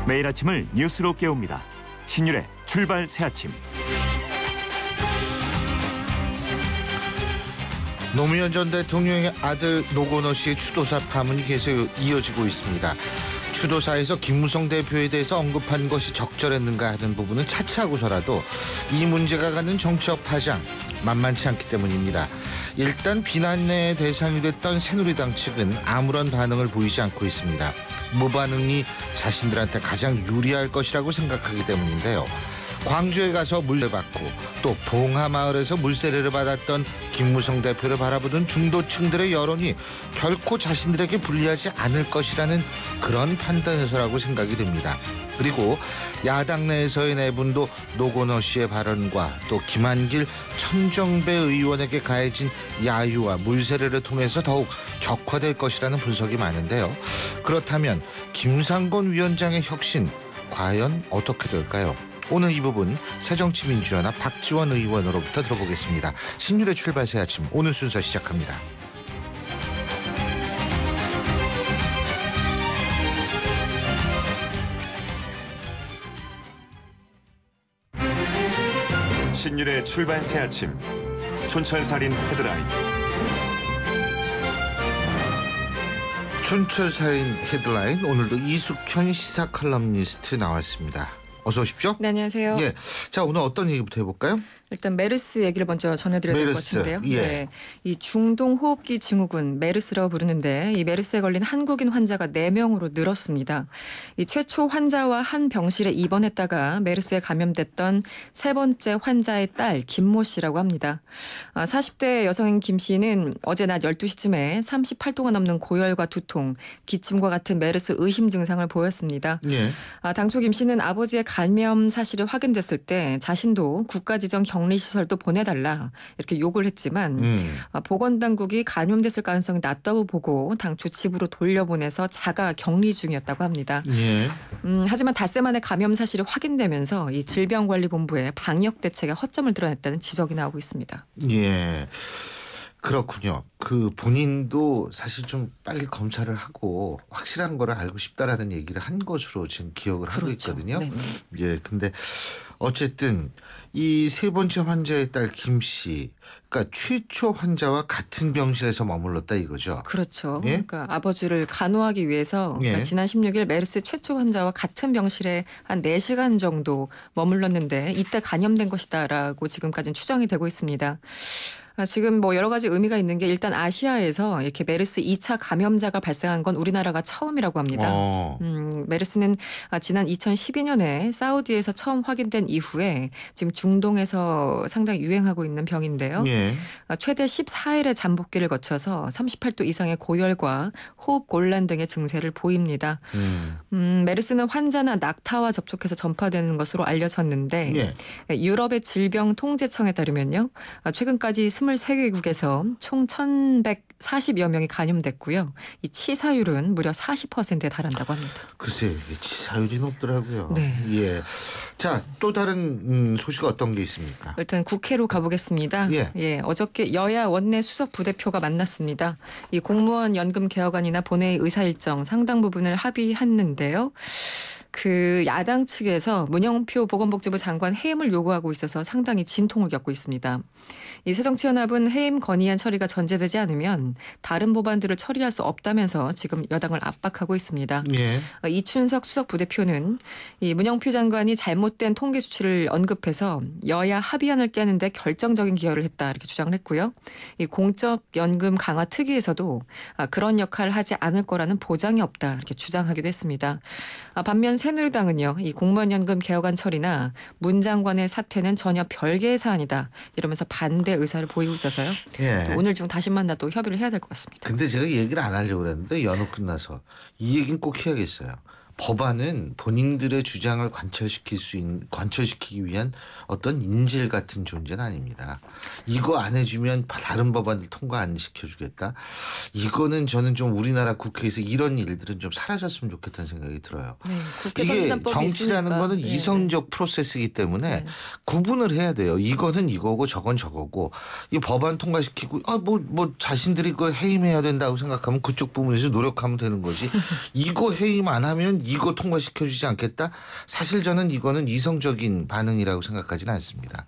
매일 아침을 뉴스로 깨웁니다. 신율의 출발 새아침. 노무현 전 대통령의 아들 노건호 씨의 추도사 파문이 계속 이어지고 있습니다. 추도사에서 김무성 대표에 대해서 언급한 것이 적절했는가 하는 부분은 차치하고서라도 이 문제가 갖는 정치적 파장 만만치 않기 때문입니다. 일단 비난의 대상이 됐던 새누리당 측은 아무런 반응을 보이지 않고 있습니다. 무반응이 자신들한테 가장 유리할 것이라고 생각하기 때문인데요. 광주에 가서 물세를 받고 또 봉하마을에서 물세례를 받았던 김무성 대표를 바라보던 중도층들의 여론이 결코 자신들에게 불리하지 않을 것이라는 그런 판단에서라고 생각이 됩니다. 그리고 야당 내에서의 내분도 노건호 씨의 발언과 또 김한길 천정배 의원에게 가해진 야유와 물세례를 통해서 더욱 격화될 것이라는 분석이 많은데요. 그렇다면 김상곤 위원장의 혁신 과연 어떻게 될까요? 오늘 이 부분 새정치민주연합 박지원 의원으로부터 들어보겠습니다. 신율의 출발 새아침 오늘 순서 시작합니다. 신율의 출발 새아침. 촌철살인 헤드라인. 촌철살인 헤드라인, 오늘도 이숙현 시사 컬럼니스트 나왔습니다. 어서 오십시오. 네, 안녕하세요. 예, 자 오늘 어떤 얘기부터 해볼까요? 일단 메르스 얘기를 먼저 전해드려야 될 것 같은데요. 예. 네, 이 중동 호흡기 증후군 메르스라고 부르는데 이 메르스에 걸린 한국인 환자가 4명으로 늘었습니다. 이 최초 환자와 한 병실에 입원했다가 메르스에 감염됐던 세 번째 환자의 딸 김모 씨라고 합니다. 40대 여성인 김 씨는 어제 낮 12시쯤에 38도가 넘는 고열과 두통, 기침과 같은 메르스 의심 증상을 보였습니다. 예. 당초 김 씨는 아버지의 감염 사실이 확인됐을 때 자신도 국가지정 격리시설도 보내달라 이렇게 요구를 했지만 보건당국이 감염됐을 가능성이 낮다고 보고 당초 집으로 돌려보내서 자가 격리 중이었다고 합니다. 예. 하지만 닷새 만에 감염 사실이 확인되면서 이 질병관리본부의 방역 대책에 허점을 드러냈다는 지적이 나오고 있습니다. 예. 그렇군요. 그 본인도 사실 좀 빨리 검사를 하고 확실한 거를 알고 싶다라는 얘기를 한 것으로 지금 기억을 하고 있거든요. 네네. 예, 근데 어쨌든 이 세 번째 환자의 딸 김 씨, 그러니까 최초 환자와 같은 병실에서 머물렀다 이거죠. 그렇죠. 예? 그러니까 아버지를 간호하기 위해서 그러니까 지난 16일 메르스 최초 환자와 같은 병실에 한 4시간 정도 머물렀는데 이때 감염된 것이다라고 지금까지는 추정이 되고 있습니다. 지금 뭐 여러 가지 의미가 있는 게 일단 아시아에서 이렇게 메르스 2차 감염자가 발생한 건 우리나라가 처음이라고 합니다. 메르스는 지난 2012년에 사우디에서 처음 확인된 이후에 지금 중동에서 상당히 유행하고 있는 병인데요. 예. 최대 14일의 잠복기를 거쳐서 38도 이상의 고열과 호흡 곤란 등의 증세를 보입니다. 메르스는 환자나 낙타와 접촉해서 전파되는 것으로 알려졌는데 예. 유럽의 질병통제청에 따르면요. 최근까지 23개국에서 총 1,140여 명이 감염됐고요. 이 치사율은 무려 40%에 달한다고 합니다. 글쎄 이게 치사율이 높더라고요. 네. 예. 자, 또 다른 소식 어떤 게 있습니까? 일단 국회로 가보겠습니다. 예. 어저께 여야 원내 수석 부대표가 만났습니다. 이 공무원 연금 개혁안이나 본회의 의사 일정 상당 부분을 합의했는데요. 그 야당 측에서 문영표 보건복지부 장관 해임을 요구하고 있어서 상당히 진통을 겪고 있습니다. 이 새정치연합은 해임 건의안 처리가 전제되지 않으면 다른 법안들을 처리할 수 없다면서 지금 여당을 압박하고 있습니다. 예. 이춘석 수석 부대표는 이 문영표 장관이 잘못된 통계 수치를 언급해서 여야 합의안을 깨는데 결정적인 기여를 했다 이렇게 주장을 했고요. 이 공적연금 강화 특위에서도 그런 역할을 하지 않을 거라는 보장이 없다 이렇게 주장하기도 했습니다. 반면 새누리당은요, 이 공무원연금 개혁안 처리나 문 장관의 사퇴는 전혀 별개의 사안이다 이러면서 반대 의사를 보이고 있어서요. 예. 오늘 중 다시 만나 또 협의를 해야 될 것 같습니다. 근데 제가 얘기를 안 하려고 그랬는데 연휴 끝나서 이 얘기는 꼭 해야겠어요. 법안은 본인들의 주장을 관철시키기 위한 어떤 인질 같은 존재는 아닙니다. 이거 안 해주면 다른 법안을 통과 안 시켜주겠다. 이거는 저는 좀 우리나라 국회에서 이런 일들은 좀 사라졌으면 좋겠다는 생각이 들어요. 네, 국회 이게 선진화법이 정치라는 있으니까. 거는 네, 이성적 프로세스이기 때문에 구분을 해야 돼요. 이거는 이거고 저건 저거고 이 법안 통과시키고 뭐 자신들이 그 해임해야 된다고 생각하면 그쪽 부분에서 노력하면 되는 거지. 이거 해임 안 하면 이거 통과시켜주지 않겠다? 사실 저는 이거는 이성적인 반응이라고 생각하지는 않습니다.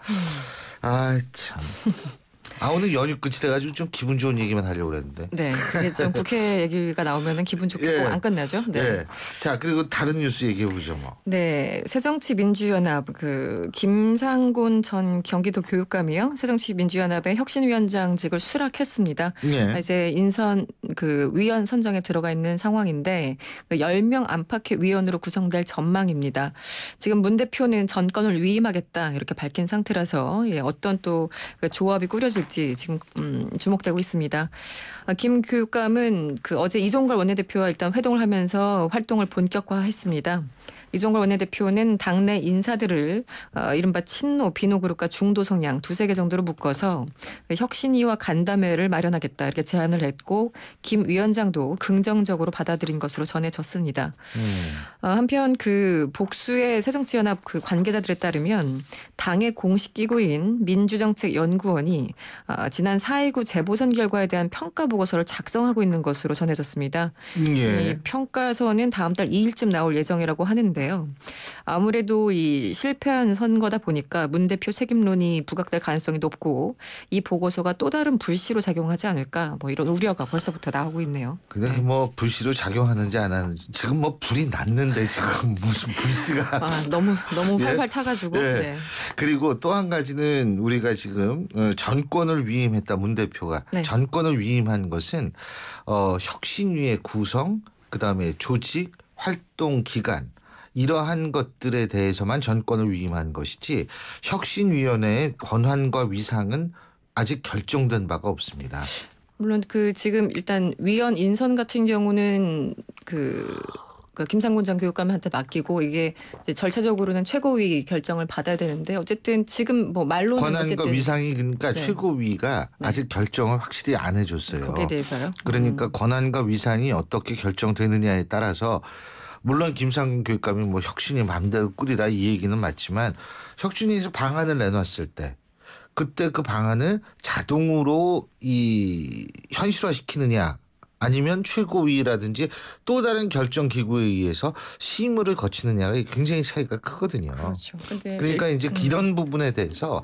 아 참. 오늘 연휴 끝이 돼가지고 좀 기분 좋은 얘기만 하려고 그랬는데. 네, 이게 좀 국회 얘기가 나오면은 기분 좋고 예. 안 끝나죠. 네. 예. 자 그리고 다른 뉴스 얘기해 보죠 뭐. 네, 새정치민주연합 김상곤 전 경기도 교육감이요. 새정치민주연합의 혁신위원장직을 수락했습니다. 예. 이제 인선 위원 선정에 들어가 있는 상황인데 10명 안팎의 위원으로 구성될 전망입니다. 지금 문 대표는 전권을 위임하겠다 이렇게 밝힌 상태라서 어떤 또 조합이 꾸려질지 지금 주목되고 있습니다. 김 교육감은 어제 이종걸 원내대표와 일단 회동을 하면서 활동을 본격화했습니다. 이종걸 원내대표는 당내 인사들을 이른바 친노, 비노 그룹과 중도 성향 두세 개 정도로 묶어서 혁신위와 간담회를 마련하겠다 이렇게 제안을 했고 김 위원장도 긍정적으로 받아들인 것으로 전해졌습니다. 한편 복수의 새정치연합 관계자들에 따르면 당의 공식 기구인 민주정책연구원이 지난 4.29 재보선 결과에 대한 평가 보고서를 작성하고 있는 것으로 전해졌습니다. 예. 이 평가서는 다음 달 2일쯤 나올 예정이라고 하는데요. 아무래도 이 실패한 선거다 보니까 문 대표 책임론이 부각될 가능성이 높고 이 보고서가 또 다른 불씨로 작용하지 않을까 이런 우려가 벌써부터 나오고 있네요. 근데 불씨로 작용하는지 안 하는지 지금 불이 났는데 지금 무슨 불씨가 너무 예? 활활 타가지고. 예. 네. 그리고 또 한 가지는 우리가 지금 전권을 위임했다 문 대표가 네. 전권을 위임한 것은 혁신위의 구성 그다음에 조직 활동 기간 이러한 것들에 대해서만 전권을 위임한 것이지 혁신위원회의 권한과 위상은 아직 결정된 바가 없습니다. 물론 지금 일단 위원 인선 같은 경우는 김상곤 전 교육감한테 맡기고 이게 이제 절차적으로는 최고위 결정을 받아야 되는데 어쨌든 지금 말로는 권한과 위상이 그러니까 네. 최고위가 네. 아직 결정을 확실히 안 해줬어요. 거기에 대해서요. 그러니까 권한과 위상이 어떻게 결정되느냐에 따라서 물론 김상곤 교육감이 혁신이 마음대로 꾸리라 이 얘기는 맞지만 혁신위에서 방안을 내놨을 때 그때 그 방안을 자동으로 현실화시키느냐 아니면 최고위라든지 또 다른 결정 기구에 의해서 심의를 거치느냐가 굉장히 차이가 크거든요. 그렇죠. 그러니까 이제 이런 부분에 대해서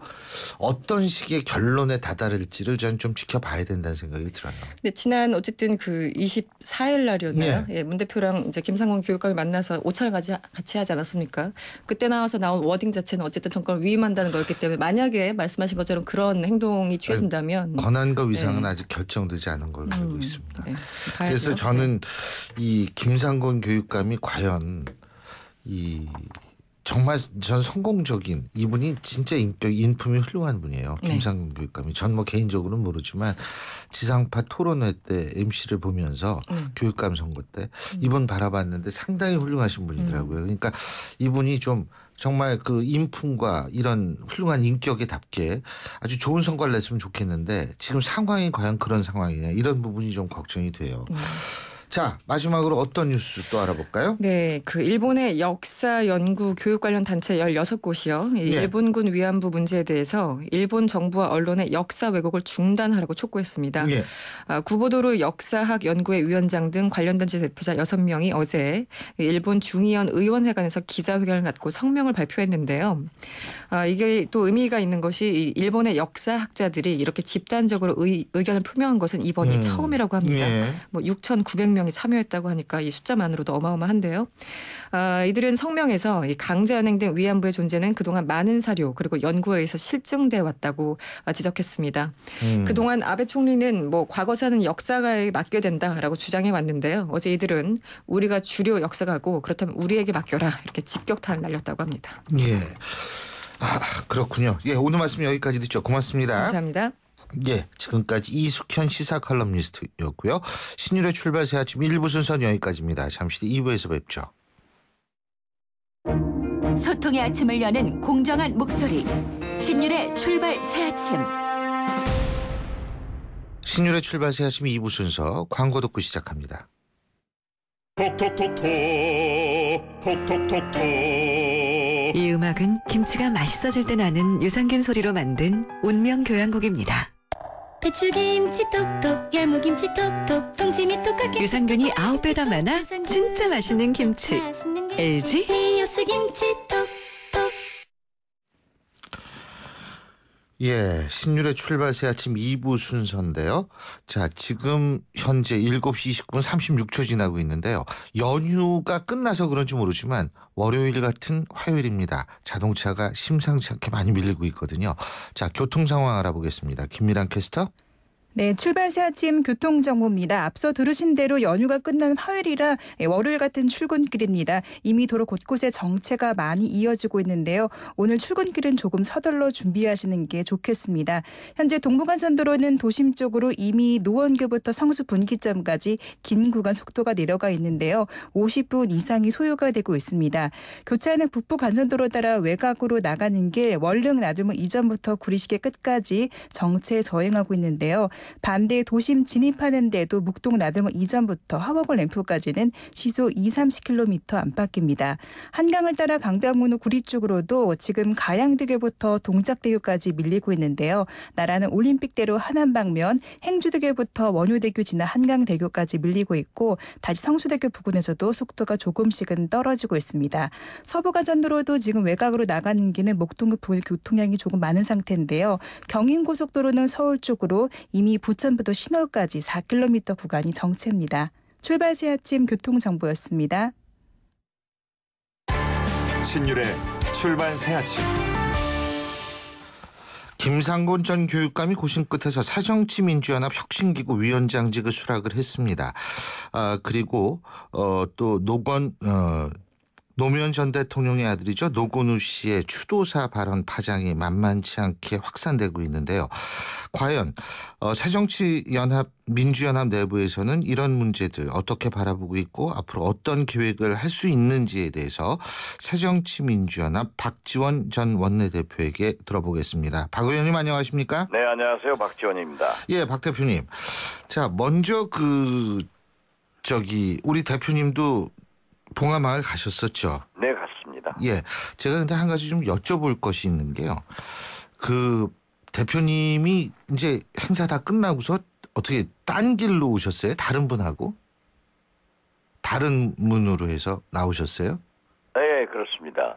어떤 식의 결론에 다다를지를 저는 좀 지켜봐야 된다는 생각이 들어요. 근데 지난 어쨌든 24일 날이었나요? 네. 예, 문 대표랑 이제 김상곤 교육감이 만나서 오찬을 같이 하지 않았습니까? 그때 나와서 나온 워딩 자체는 어쨌든 정권을 위임한다는 거였기 때문에 만약에 말씀하신 것처럼 그런 행동이 취해진다면 권한과 위상은 네. 아직 결정되지 않은 걸로 알고 있습니다. 네. 그래서 저는 이 김상곤 교육감이 과연 정말 전 성공적인 이분이 진짜 인품이 훌륭한 분이에요. 네. 김상곤 교육감이 전 개인적으로는 모르지만 지상파 토론회 때 MC를 보면서 교육감 선거 때 이분 바라봤는데 상당히 훌륭하신 분이더라고요. 그러니까 이분이 좀 정말 인품과 이런 훌륭한 인격에 답게 아주 좋은 성과를 냈으면 좋겠는데 지금 상황이 과연 그런 상황이냐 이런 부분이 좀 걱정이 돼요. 자, 마지막으로 어떤 뉴스 또 알아볼까요? 네, 일본의 역사 연구 교육 관련 단체 16곳이요. 네. 일본군 위안부 문제에 대해서 일본 정부와 언론의 역사 왜곡을 중단하라고 촉구했습니다. 예. 구보도르 역사학 연구회 위원장 등 관련 단체 대표자 6명이 어제 일본 중의원 의원회관에서 기자회견을 갖고 성명을 발표했는데요. 이게 또 의미가 있는 것이 일본의 역사학자들이 이렇게 집단적으로 의견을 표명한 것은 이번이 처음이라고 합니다. 예. 6,900명이 참여했다고 하니까 이 숫자만으로도 어마어마한데요. 이들은 성명에서 강제 연행된 위안부의 존재는 그동안 많은 사료 그리고 연구에 의해서 실증돼 왔다고 지적했습니다. 그동안 아베 총리는 과거사는 역사가에 맡겨야 된다라고 주장해 왔는데요. 어제 이들은 우리가 주류 역사가고 그렇다면 우리에게 맡겨라 이렇게 직격탄을 날렸다고 합니다. 예. 그렇군요. 예, 오늘 말씀 여기까지 듣죠. 고맙습니다. 감사합니다. 예, 지금까지 이숙현 시사 칼럼니스트였고요. 신율의 출발 새 아침 1부 순서는 여기까지입니다. 잠시 뒤 2부에서 뵙죠. 소통의 아침을 여는 공정한 목소리 신율의 출발 새 아침. 신율의 출발 새 아침 2부 순서 광고 듣고 시작합니다. 톡톡톡톡 톡톡톡톡 이 음악은 김치가 맛있어질 때 나는 유산균 소리로 만든 운명 교향곡입니다. 배추김치 톡톡, 열무김치 톡톡, 동치미 톡하게. 유산균이 9배 더 많아 진짜 맛있는 김치. LG 히어스 김치 톡톡. 예, 신율의 출발 새 아침 2부 순서인데요. 자, 지금 현재 7시 29분 36초 지나고 있는데요. 연휴가 끝나서 그런지 모르지만 월요일 같은 화요일입니다. 자동차가 심상치 않게 많이 밀리고 있거든요. 자, 교통 상황 알아보겠습니다. 김미란 캐스터. 네, 출발 새 아침 교통정보입니다. 앞서 들으신 대로 연휴가 끝난 화요일이라 월요일 같은 출근길입니다. 이미 도로 곳곳에 정체가 많이 이어지고 있는데요. 오늘 출근길은 조금 서둘러 준비하시는 게 좋겠습니다. 현재 동부간선도로는 도심 쪽으로 이미 노원교부터 성수 분기점까지 긴 구간 속도가 내려가 있는데요. 50분 이상이 소요가 되고 있습니다. 교차하는 북부간선도로 따라 외곽으로 나가는 길 월릉 나들목 이전부터 구리시계 끝까지 정체 저행하고 있는데요. 반대 도심 진입하는 데도 묵동 나들목 이전부터 하원골 램프까지는 시속 20-30km 안팎입니다. 한강을 따라 강변북로 구리 쪽으로도 지금 가양대교부터 동작대교까지 밀리고 있는데요. 나라는 올림픽대로 하남 방면 행주대교부터 원효대교 지나 한강대교까지 밀리고 있고 다시 성수대교 부근에서도 속도가 조금씩은 떨어지고 있습니다. 서부간선도로도 지금 외곽으로 나가는 길은 목동구 부근 교통량이 조금 많은 상태인데요. 경인고속도로는 서울 쪽으로 이미 부천부터 신월까지 4km 구간이 정체입니다. 출발 새 아침 교통정보였습니다. 신율의 출발 새 아침. 김상곤 전 교육감이 고심 끝에서 새정치민주연합 혁신기구 위원장직을 수락을 했습니다. 그리고 또 노무현 전 대통령의 아들이죠. 노건우 씨의 추도사 발언 파장이 만만치 않게 확산되고 있는데요. 과연 새정치연합 민주연합 내부에서는 이런 문제들 어떻게 바라보고 있고 앞으로 어떤 계획을 할 수 있는지에 대해서 새정치민주연합 박지원 전 원내대표에게 들어보겠습니다. 박 의원님 안녕하십니까? 네, 안녕하세요. 박지원입니다. 예, 박 대표님. 자, 먼저 우리 대표님도 봉하마을 가셨었죠? 네, 갔습니다. 예, 제가 근데 한 가지 좀 여쭤볼 것이 있는 게요. 대표님이 이제 행사 다 끝나고서 어떻게 딴 길로 오셨어요? 다른 분하고? 다른 문으로 해서 나오셨어요? 네, 그렇습니다.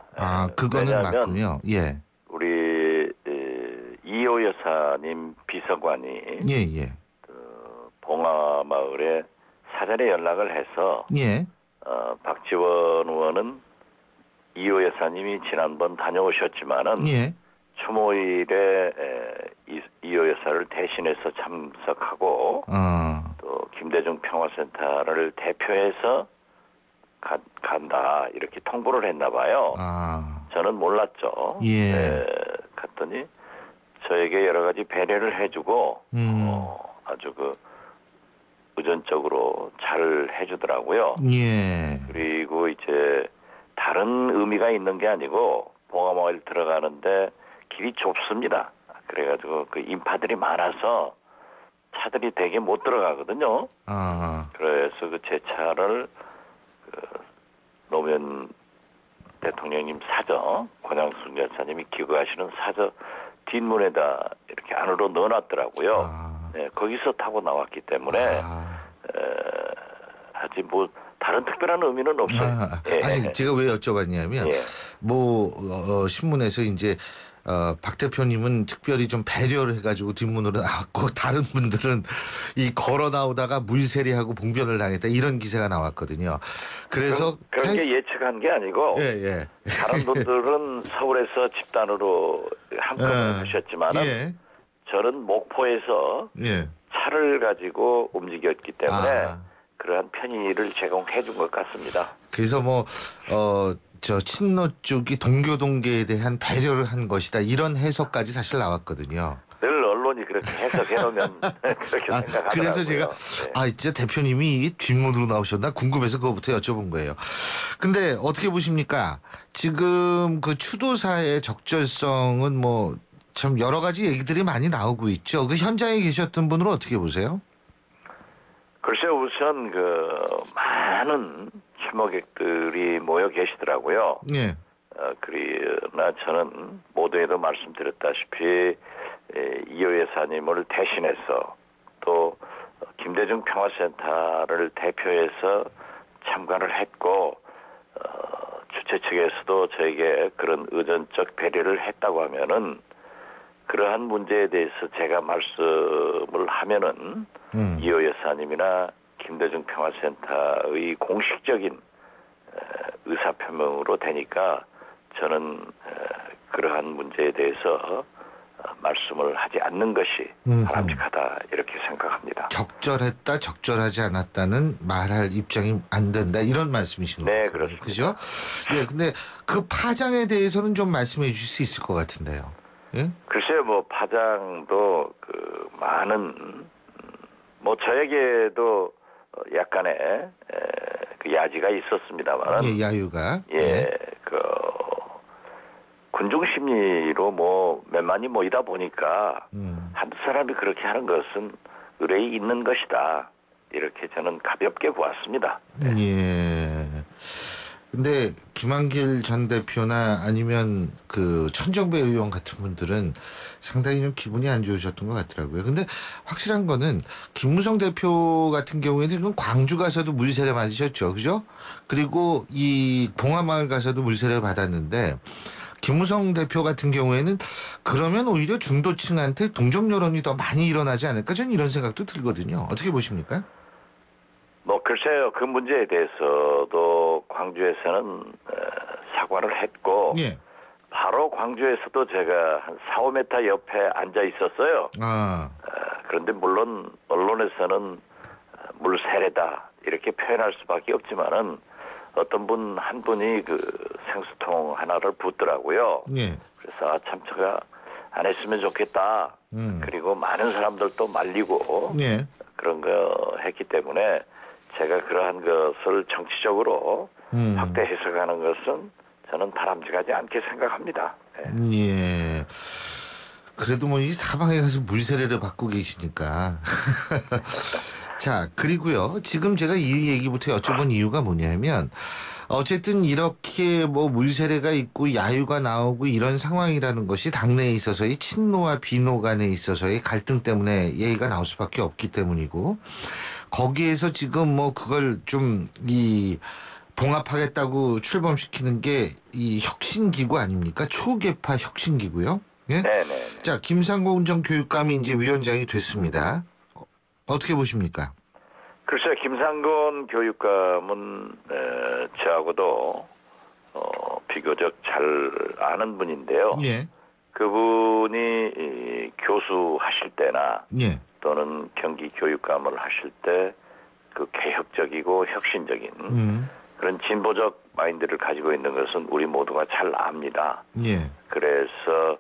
그거는 맞군요. 예. 우리 이호 여사님 비서관이 예. 봉하마을에 사전에 연락을 해서 예. 박지원 의원은 이호 여사님이 지난번 다녀오셨지만은 예. 추모일에 이호 여사를 대신해서 참석하고 또 김대중 평화센터를 대표해서 간다 이렇게 통보를 했나 봐요. 저는 몰랐죠. 예. 갔더니 저에게 여러 가지 배려를 해주고 아주 의존적으로 잘 해주더라고요. 예. 그리고 이제 다른 의미가 있는 게 아니고 봉하마을 들어가는데 길이 좁습니다. 그래가지고 인파들이 많아서 차들이 되게 못 들어가거든요. 그래서 제 차를 노무현 대통령님 사저 권양순 여사님이 기거하시는 사저 뒷문에다 이렇게 안으로 넣어놨더라고요. 네, 거기서 타고 나왔기 때문에 아직 다른 특별한 의미는 없어요. 아니 제가 왜 여쭤봤냐면 신문에서 이제 박 대표님은 특별히 좀 배려를 해가지고 뒷문으로 나왔고 다른 분들은 걸어 나오다가 물세리하고 봉변을 당했다 이런 기사가 나왔거든요. 그래서 그렇게 예측한 게 아니고 다른 분들은 서울에서 집단으로 한꺼번에 하셨지만은 저는 목포에서 차를 가지고 움직였기 때문에 그러한 편의를 제공해 준 것 같습니다. 그래서 친노 쪽이 동교동계에 대한 배려를 한 것이다 이런 해석까지 사실 나왔거든요. 늘 언론이 그렇게 해석해 놓으면 그렇게 생각하더라고요. 그래서 제가 진짜 대표님이 뒷문으로 나오셨나 궁금해서 그거부터 여쭤본 거예요. 근데 어떻게 보십니까? 지금 추도사의 적절성은 참 여러 가지 얘기들이 많이 나오고 있죠. 현장에 계셨던 분으로 어떻게 보세요? 글쎄요, 우선 많은 추모객들이 모여 계시더라고요. 예. 그러나 저는 모두에도 말씀드렸다시피 이호 여사님을 대신해서 또 김대중 평화센터를 대표해서 참관을 했고 주최 측에서도 저에게 그런 의전적 배려를 했다고 하면은 그러한 문제에 대해서 제가 말씀을 하면은 이호 여사님이나 김대중 평화센터의 공식적인 의사표명으로 되니까 저는 그러한 문제에 대해서 말씀을 하지 않는 것이 바람직하다 이렇게 생각합니다. 적절했다, 적절하지 않았다는 말할 입장이 안 된다 이런 말씀이신 거죠? 네, 그렇습니다. 그죠? 예, 근데 그 파장에 대해서는 좀 말씀해 주실 수 있을 것 같은데요. 예? 글쎄요, 뭐 파장도 그 많은 뭐 저에게도 약간의 그 야지가 있었습니다만, 예, 야유가 그 군중 심리로 뭐 몇만이 모이다 보니까 한두 사람이 그렇게 하는 것은 의뢰이 있는 것이다. 이렇게 저는 가볍게 보았습니다. 예. 근데 김한길 전 대표나 아니면 그 천정배 의원 같은 분들은 상당히 좀 기분이 안 좋으셨던 것 같더라고요. 근데 확실한 거는 김무성 대표 같은 경우에는 지금 광주 가서도 물세례 맞으셨죠, 그죠? 그리고 이 봉화마을 가서도 물세례 받았는데 김무성 대표 같은 경우에는 그러면 오히려 중도층한테 동정 여론이 더 많이 일어나지 않을까? 저는 이런 생각도 들거든요. 어떻게 보십니까? 뭐 글쎄요, 그 문제에 대해서도 광주에서는 사과를 했고, 예. 바로 광주에서도 제가 한 4, 5m 옆에 앉아 있었어요. 그런데 물론 언론에서는 물세례다 이렇게 표현할 수밖에 없지만은 어떤 분 한 분이 그 생수통 하나를 붓더라고요. 예. 그래서 참 제가 안 했으면 좋겠다. 그리고 많은 사람들도 말리고 예. 그런 거 했기 때문에 제가 그러한 것을 정치적으로 확대 해석하는 것은 저는 바람직하지 않게 생각합니다. 네. 예. 그래도 뭐 이 사방에 가서 물세례를 받고 계시니까. 자, 그리고요. 지금 제가 이 얘기부터 여쭤본 이유가 뭐냐면 어쨌든 이렇게 뭐 물세례가 있고 야유가 나오고 이런 상황이라는 것이 당내에 있어서의 친노와 비노 간에 있어서의 갈등 때문에 얘기가 나올 수밖에 없기 때문이고 거기에서 지금 뭐 그걸 좀 이 봉합하겠다고 출범시키는 게 이 혁신기구 아닙니까? 초계파 혁신기구요. 예? 네네. 자, 김상곤 전 교육감이 이제 위원장이 됐습니다. 어떻게 보십니까? 글쎄, 김상곤 교육감은 저하고도 비교적 잘 아는 분인데요. 예. 그분이 교수하실 때나 예. 또는 경기 교육감을 하실 때 그 개혁적이고 혁신적인 그런 진보적 마인드를 가지고 있는 것은 우리 모두가 잘 압니다. 예. 그래서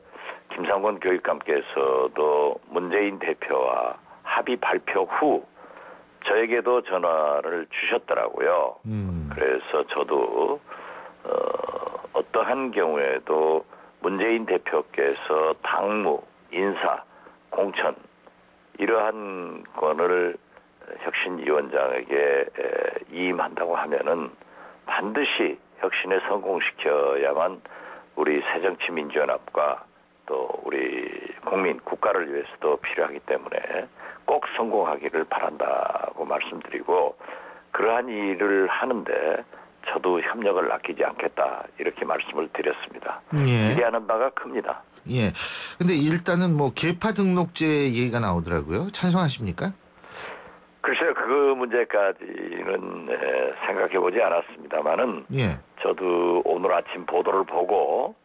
김상곤 교육감께서도 문재인 대표와 합의 발표 후 저에게도 전화를 주셨더라고요. 그래서 저도 어떠한 경우에도 문재인 대표께서 당무, 인사, 공천 이러한 권을 혁신위원장에게 이임한다고 하면은 반드시 혁신에 성공시켜야만 우리 새정치민주연합과 또 우리 국민, 국가를 위해서도 필요하기 때문에 꼭 성공하기를 바란다고 말씀드리고 그러한 일을 하는데 저도 협력을 아끼지 않겠다 이렇게 말씀을 드렸습니다. 예. 기대하는 바가 큽니다. 예. 근데 일단은 뭐 계파 등록제 얘기가 나오더라고요. 찬성하십니까? 글쎄요, 그 문제까지는 생각해보지 않았습니다만은 예. 저도 오늘 아침 보도를 보고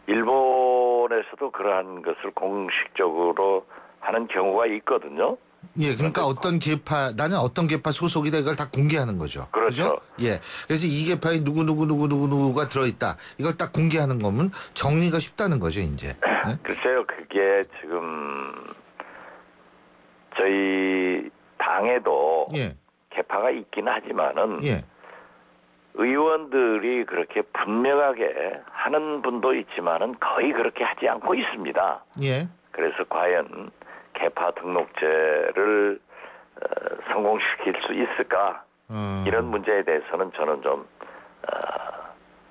일본에서도 그러한 것을 공식적으로 하는 경우가 있거든요. 예, 그러니까 어떤 계파, 나는 어떤 계파 소속이다 이걸 다 공개하는 거죠. 그렇죠. 그죠? 예. 그래서 이 계파에 누구누구가 들어있다. 이걸 딱 공개하는 거면 정리가 쉽다는 거죠, 이제. 예? 글쎄요, 그게 지금 저희 당에도 예. 계파가 있긴 하지만은 예. 의원들이 그렇게 분명하게 하는 분도 있지만은 거의 그렇게 하지 않고 있습니다. 예. 그래서 과연 계파 등록제를 성공시킬 수 있을까? 이런 문제에 대해서는 저는 좀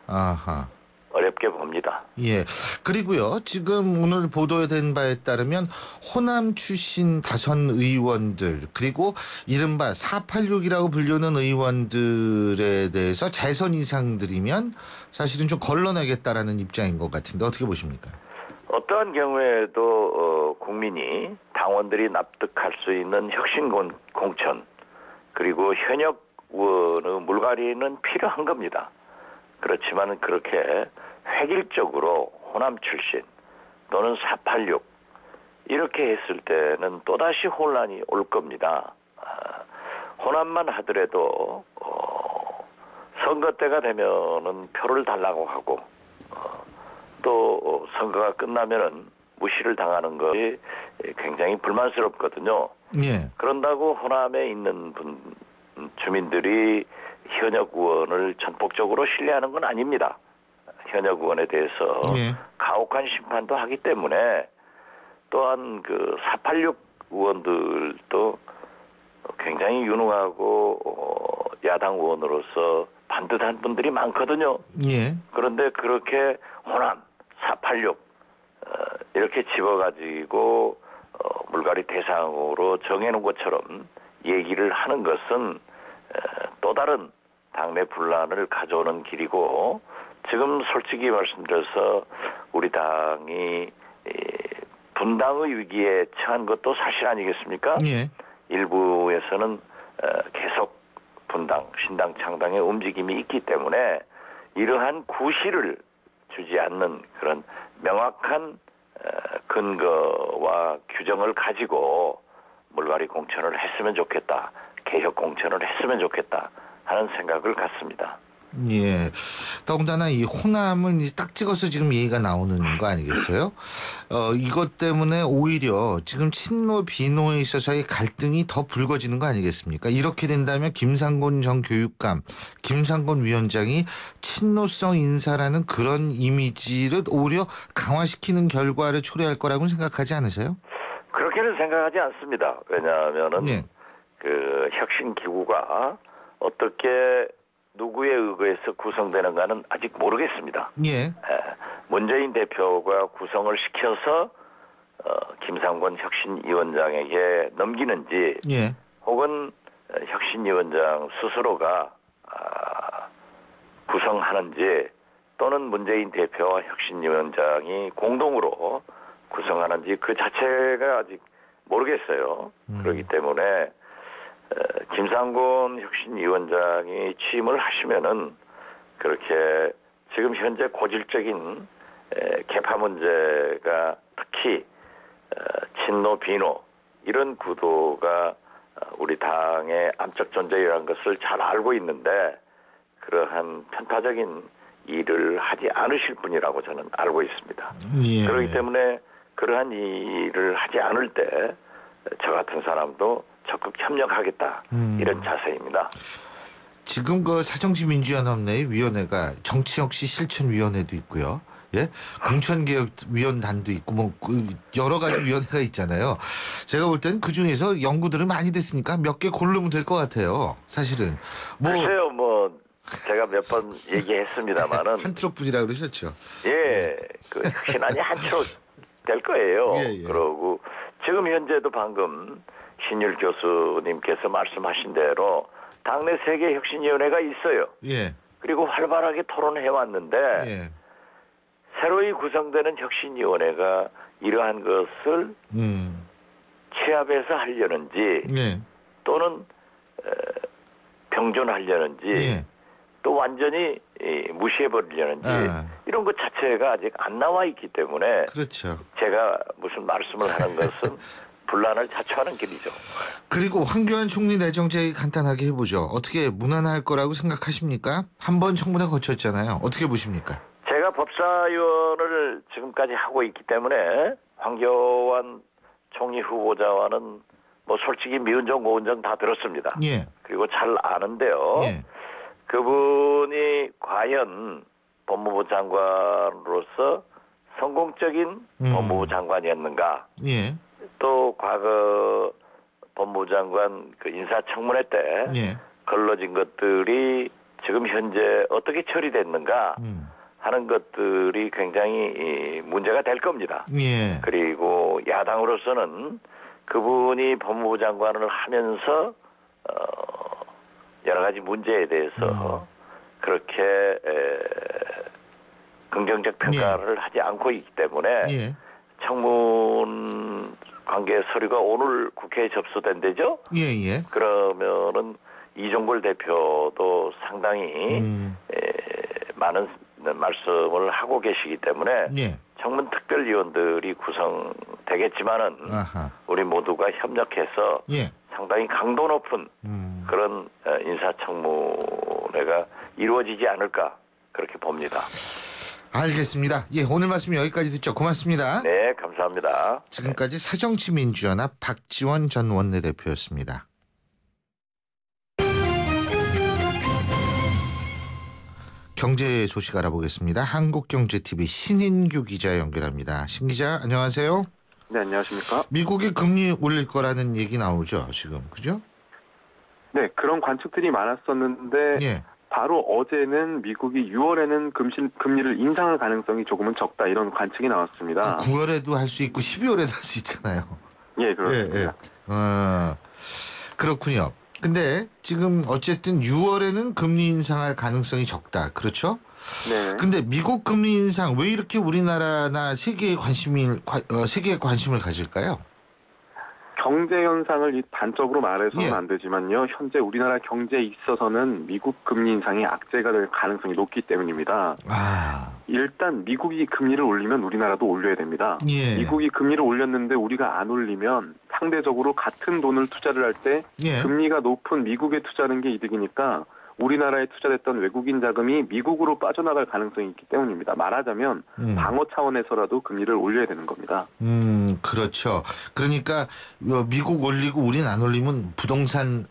아하. 어렵게 봅니다. 예. 그리고요. 지금 오늘 보도된 바에 따르면 호남 출신 다선 의원들 그리고 이른바 486이라고 불리는 의원들에 대해서 재선 이상들이면 사실은 좀 걸러내겠다라는 입장인 것 같은데 어떻게 보십니까? 어떠한 경우에도 국민이 당원들이 납득할 수 있는 혁신 공천 그리고 현역 의원의 물갈이는 필요한 겁니다. 그렇지만 그렇게 획일적으로 호남 출신 또는 486 이렇게 했을 때는 또다시 혼란이 올 겁니다. 호남만 하더라도 선거 때가 되면은 표를 달라고 하고 또 선거가 끝나면은 무시를 당하는 것이 굉장히 불만스럽거든요. 예. 그런다고 호남에 있는 주민들이 현역 의원을 전폭적으로 신뢰하는 건 아닙니다. 현역 의원에 대해서 예. 가혹한 심판도 하기 때문에 또한 그 486 의원들도 굉장히 유능하고 야당 의원으로서 반듯한 분들이 많거든요. 예. 그런데 그렇게 호남 486 이렇게 집어가지고 물갈이 대상으로 정해놓은 것처럼 얘기를 하는 것은 또 다른 당내 분란을 가져오는 길이고 지금 솔직히 말씀드려서 우리 당이 분당의 위기에 처한 것도 사실 아니겠습니까? 예. 일부에서는 계속 분당, 신당 창당의 움직임이 있기 때문에 이러한 구실을 주지 않는 그런 명확한 근거와 규정을 가지고 물갈이 공천을 했으면 좋겠다. 개혁 공천을 했으면 좋겠다 하는 생각을 갖습니다. 예. 더군다나 이 호남은 딱 찍어서 지금 얘기가 나오는 거 아니겠어요? 이것 때문에 오히려 지금 친노 비노에 있어서의 갈등이 더 불거지는 거 아니겠습니까? 이렇게 된다면 김상곤 전 교육감, 김상곤 위원장이 친노성 인사라는 그런 이미지를 오히려 강화시키는 결과를 초래할 거라고는 생각하지 않으세요? 그렇게는 생각하지 않습니다. 왜냐하면은 예. 그 혁신 기구가 어떻게 누구에 의거해서 구성되는가는 아직 모르겠습니다. 예. 문재인 대표가 구성을 시켜서 김상곤 혁신위원장에게 넘기는지 예. 혹은 혁신위원장 스스로가 구성하는지 또는 문재인 대표와 혁신위원장이 공동으로 구성하는지 그 자체가 아직 모르겠어요. 그렇기 때문에 김상곤 혁신위원장이 취임을 하시면은 그렇게 지금 현재 고질적인 개파 문제가 특히 친노 비노 이런 구도가 우리 당의 암적 존재라는 것을 잘 알고 있는데 그러한 편파적인 일을 하지 않으실 분이라고 저는 알고 있습니다. 예. 그렇기 때문에 그러한 일을 하지 않을 때 저 같은 사람도 적극 협력하겠다 이런 자세입니다. 지금 그 사정지민주연합 내 위원회가 정치역시 실천위원회도 있고요. 예, 공천개혁위원단도 있고 뭐 여러 가지 위원회가 있잖아요. 제가 볼 때는 그 중에서 연구들은 많이 됐으니까 몇 개 고르면 될 것 같아요. 사실은 글쎄요, 뭐 제가 몇 번 얘기했습니다만은 한 트럭뿐이라 그러셨죠. 예, 그 혁신안이 한 트럭 될 거예요. 예. 그러고 지금 현재도 방금 신율 교수님께서 말씀하신 대로 당내 세계 혁신위원회가 있어요. 예. 그리고 활발하게 토론해 왔는데 예. 새로이 구성되는 혁신위원회가 이러한 것을 취합해서 하려는지 예. 또는 병존하려는지 예. 또 완전히 무시해버리려는지 이런 것 자체가 아직 안 나와 있기 때문에 그렇죠. 제가 무슨 말씀을 하는 것은 분란을 자초하는 길이죠. 그리고 황교안 총리 내정제 간단하게 해보죠. 어떻게 무난할 거라고 생각하십니까? 한 번 청문회 거쳤잖아요. 어떻게 보십니까? 제가 법사위원을 지금까지 하고 있기 때문에 황교안 총리 후보자와는 뭐 솔직히 미운정 고운정 다 들었습니다. 예. 그리고 잘 아는데요. 예. 그분이 과연 법무부 장관으로서 성공적인 법무부 장관이었는가? 예. 또 과거 법무부 장관 그 인사청문회 때 예. 걸러진 것들이 지금 현재 어떻게 처리됐는가 하는 것들이 굉장히 문제가 될 겁니다. 예. 그리고 야당으로서는 그분이 법무부 장관을 하면서 여러 가지 문제에 대해서 그렇게 긍정적 평가를 하지 않고 있기 때문에 청문 관계 서류가 오늘 국회에 접수된대죠. 예. 그러면은 이종걸 대표도 상당히 많은 말씀을 하고 계시기 때문에 청문 특별위원들이 구성되겠지만은 우리 모두가 협력해서 상당히 강도 높은 그런 인사청문회가 이루어지지 않을까 그렇게 봅니다. 알겠습니다. 예, 오늘 말씀 여기까지 듣죠. 고맙습니다. 네, 감사합니다. 지금까지 새정치민주연합 박지원 전 원내대표였습니다. 경제 소식 알아보겠습니다. 한국경제TV 신인규 기자 연결합니다. 신 기자, 안녕하세요. 네, 안녕하십니까. 미국이 금리 올릴 거라는 얘기 나오죠, 지금. 그죠? 네, 그런 관측들이 많았었는데 바로 어제는 미국이 6월에는 금리를 인상할 가능성이 조금은 적다, 이런 관측이 나왔습니다. 9월에도 할 수 있고 12월에도 할 수 있잖아요. 예, 그렇습니다. 그렇군요. 근데 지금 어쨌든 6월에는 금리 인상할 가능성이 적다. 그렇죠? 네. 근데 미국 금리 인상 왜 이렇게 우리나라나 세계에 관심을 가질까요? 경제 현상을 단적으로 말해서는 안 되지만요. 현재 우리나라 경제에 있어서는 미국 금리 인상이 악재가 될 가능성이 높기 때문입니다. 일단 미국이 금리를 올리면 우리나라도 올려야 됩니다. 미국이 금리를 올렸는데 우리가 안 올리면 상대적으로 같은 돈을 투자를 할 때 금리가 높은 미국에 투자하는 게 이득이니까 우리나라에 투자됐던 외국인 자금이 미국으로 빠져나갈 가능성이 있기 때문입니다. 말하자면 방어 차원에서라도 금리를 올려야 되는 겁니다. 그렇죠. 그러니까 미국 올리고 우린 안 올리면 부동산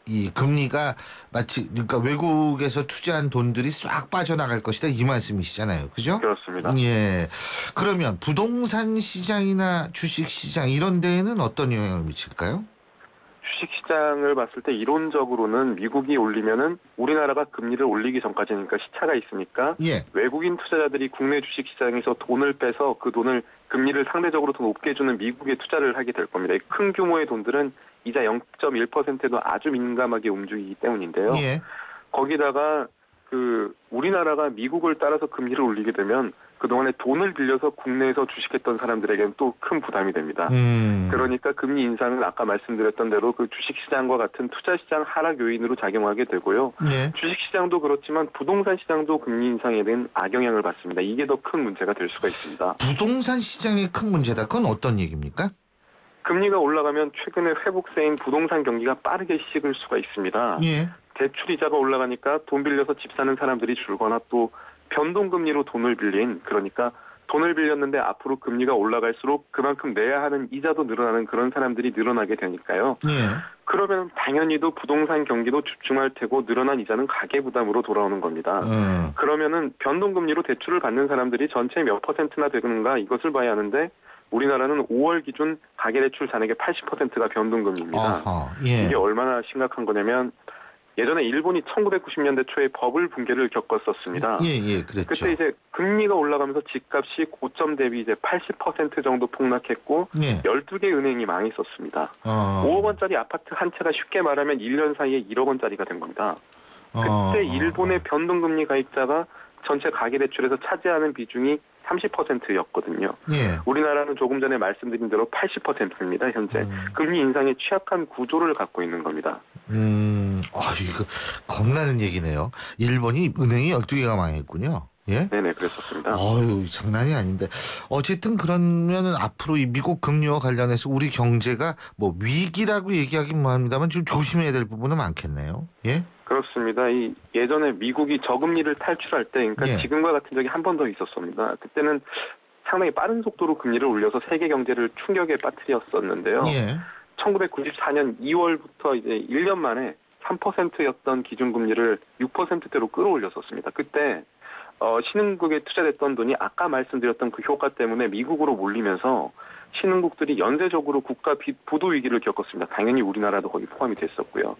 이 금리가 마치 그러니까 외국에서 투자한 돈들이 싹 빠져나갈 것이다, 이 말씀이시잖아요. 그죠? 그렇습니다. 예. 그러면 부동산 시장이나 주식 시장 이런 데에는 어떤 영향을 미칠까요? 주식시장을 봤을 때 이론적으로는 미국이 올리면은 우리나라가 금리를 올리기 전까지니까 시차가 있으니까 외국인 투자자들이 국내 주식시장에서 돈을 빼서 그 돈을 금리를 상대적으로 더 높게 주는 미국에 투자를 하게 될 겁니다. 큰 규모의 돈들은 이자 0.1%도 아주 민감하게 움직이기 때문인데요. 거기다가 우리나라가 미국을 따라서 금리를 올리게 되면 그동안에 돈을 빌려서 국내에서 주식했던 사람들에게는 또 큰 부담이 됩니다. 그러니까 금리 인상은 아까 말씀드렸던 대로 그 주식시장과 같은 투자시장 하락 요인으로 작용하게 되고요. 주식시장도 그렇지만 부동산 시장도 금리 인상에 대한 악영향을 받습니다. 이게 더 큰 문제가 될 수가 있습니다. 부동산 시장이 큰 문제다. 그건 어떤 얘기입니까? 금리가 올라가면 최근에 회복세인 부동산 경기가 빠르게 식을 수가 있습니다. 대출이자가 올라가니까 돈 빌려서 집 사는 사람들이 줄거나 또 변동금리로 돈을 빌린, 그러니까 돈을 빌렸는데 앞으로 금리가 올라갈수록 그만큼 내야 하는 이자도 늘어나는 그런 사람들이 늘어나게 되니까요. 그러면 당연히도 부동산 경기도 주춤할 테고 늘어난 이자는 가계부담으로 돌아오는 겁니다. 그러면은 변동금리로 대출을 받는 사람들이 전체 몇 %나 되는가, 이것을 봐야 하는데 우리나라는 5월 기준 가계대출 잔액의 80%가 변동금리입니다. 이게 얼마나 심각한 거냐면 예전에 일본이 1990년대 초에 버블 붕괴를 겪었었습니다. 그랬죠. 그때 이제 금리가 올라가면서 집값이 고점 대비 이제 80% 정도 폭락했고 12개 은행이 망했었습니다. 5억 원짜리 아파트 한 채가 쉽게 말하면 1년 사이에 1억 원짜리가 된 겁니다. 그때 일본의 변동금리 가입자가 전체 가계대출에서 차지하는 비중이 30%였거든요. 우리나라는 조금 전에 말씀드린 대로 80%입니다. 현재 금리 인상에 취약한 구조를 갖고 있는 겁니다. 이거 겁나는 얘기네요. 일본이 은행이 12개가 망했군요. 네네, 그랬었습니다. 장난이 아닌데. 어쨌든 그러면은 앞으로 이 미국 금리와 관련해서 우리 경제가 뭐 위기라고 얘기하긴 뭐합니다만 좀 조심해야 될 부분은 많겠네요. 그렇습니다. 예전에 미국이 저금리를 탈출할 때, 그러니까 지금과 같은 적이 한 번 더 있었습니다. 그때는 상당히 빠른 속도로 금리를 올려서 세계 경제를 충격에 빠뜨렸었는데요. 1994년 2월부터 이제 1년 만에 3%였던 기준금리를 6%대로 끌어올렸었습니다. 그때 신흥국에 투자됐던 돈이 아까 말씀드렸던 그 효과 때문에 미국으로 몰리면서 신흥국들이 연쇄적으로 국가 부도 위기를 겪었습니다. 당연히 우리나라도 거기 포함이 됐었고요.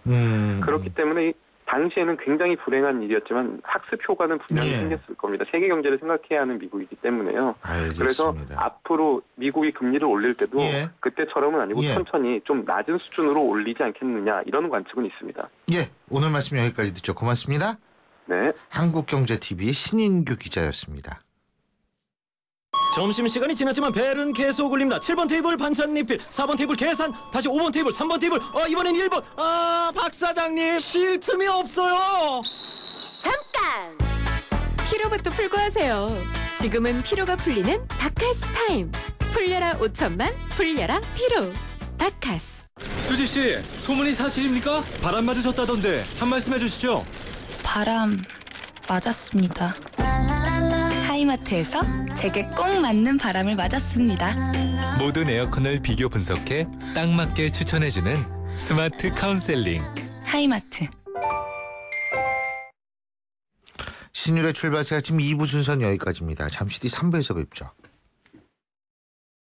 그렇기 때문에 당시에는 굉장히 불행한 일이었지만 학습 효과는 분명히 생겼을 겁니다. 세계 경제를 생각해야 하는 미국이기 때문에요. 알겠습니다. 그래서 앞으로 미국이 금리를 올릴 때도 그때처럼은 아니고 천천히 좀 낮은 수준으로 올리지 않겠느냐 이런 관측은 있습니다. 예, 오늘 말씀 여기까지 듣죠. 고맙습니다. 네. 한국경제TV 신인규 기자였습니다. 점심시간이 지났지만 벨은 계속 울립니다. 7번 테이블 반찬 리필, 4번 테이블 계산, 다시 5번 테이블, 3번 테이블, 이번엔 1번. 박 사장님 쉴 틈이 없어요. 잠깐! 피로부터 풀고 하세요. 지금은 피로가 풀리는 바카스 타임. 풀려라 5천만, 풀려라 피로. 바카스. 수지씨, 소문이 사실입니까? 바람 맞으셨다던데 한 말씀 해주시죠. 바람 맞았습니다. 하이마트에서 제게 꼭 맞는 바람을 맞았습니다. 모든 에어컨을 비교 분석해 딱 맞게 추천해주는 스마트 카운셀링. 하이마트. 신율의 출발새 아침 2부 순서는 여기까지입니다. 잠시 뒤 3부에서 뵙죠.